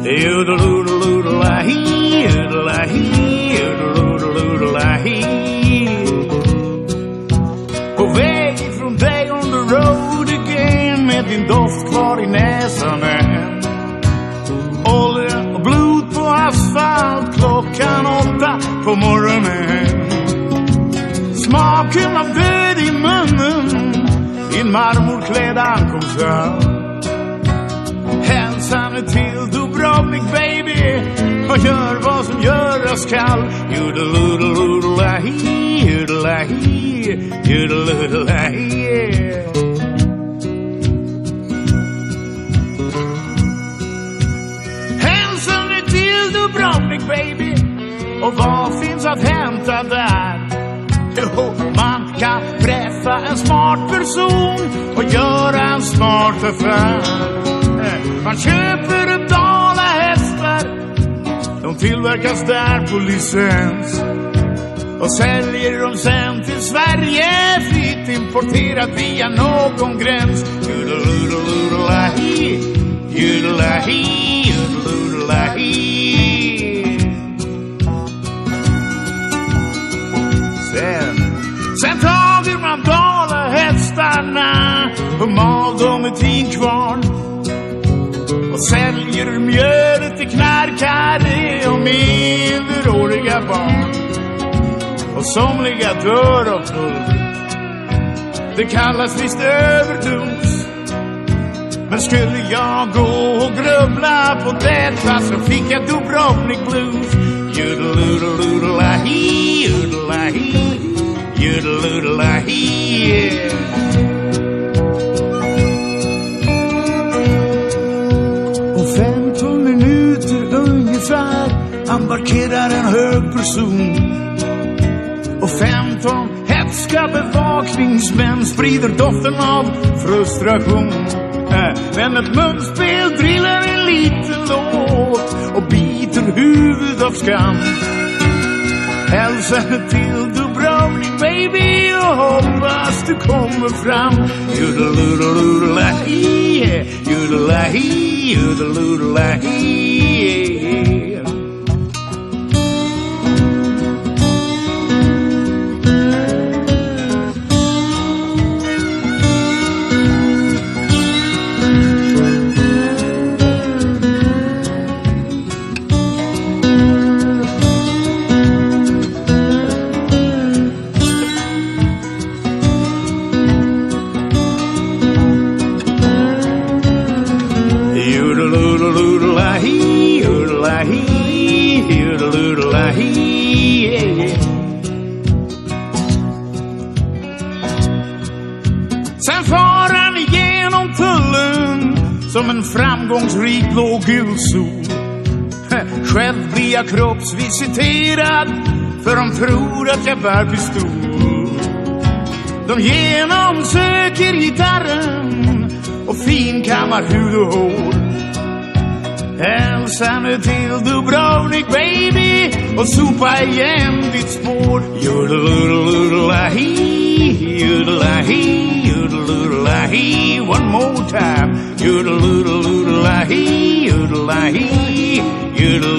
Yoodle-oodle-oodle-la-hee, yoodle-la-hee, yoodle-oodle-oodle-la-hee. På väg ifrån dig on the road again, med din doft kvar i näsan än. Olja och blod på asfalt, klockan 8 på morgonen. Smaken av död i munnen, din marmorklädda ankomsthall. Hälsa nu till Dubrovnik baby, och gör vad som göras skall. Yoodle-oodle-oodle-la-hee, yoodle-la-hee, yoodle-oodle-la-hee. Hälsa nu till Dubrovnik baby, och vad finns att hämta där? Jo, man kan träffa en smart person och göra en smart affär. Man köper upp dalahästar, de tillverkas där på licens, och säljer dem sen till Sverige, fritt importerat via någon gräns. Yoodle-oodle-oodle-la-hee, yoodle-la-hee, yoodle-oodle-la-hee. Sen tager man dalahästarna och mal dem i tinkvarn, och säljer mjölet till knarkare och minderåriga barn. Och somliga dör av pulver, det kallas visst överdos. Men skulle jag gå och grubbla på detta, så fick jag Dubrovnik blues. Yoodle-oodle-oodle-la-hee, yoodle-la-hee, yoodle-oodle-la-hee. Om 15 minuter ungefär embarkerar en hög person, och 15 hätska bevakningsmän sprider doften av frustration. Men ett munspel drillar en liten låt och biter huvudet av skam. Hälsa till Dubrovnik baby, och hoppas du kommer fram. Yoodle-oodle-oodle-la-hee, yoodle-la-hee, yoodle-oodle-la-hee. Sen far han igenom tullen som en framgångsrik blågul sol. Själv blir jag kroppsvisiterad, för de tror att jag bär pistol. De genomsöker gitarren och finkammar hud och hår. Hälsa nu till Dubrovnik baby, och sopa igen ditt spår. Yoodle-oodle-oodle-la-hee, yoodle-la-hee, yoodle-oodle-la-hee. One more time. Yoodle-oodle-oodle-la-hee, yoodle-la-hee, yoodle-la-hee.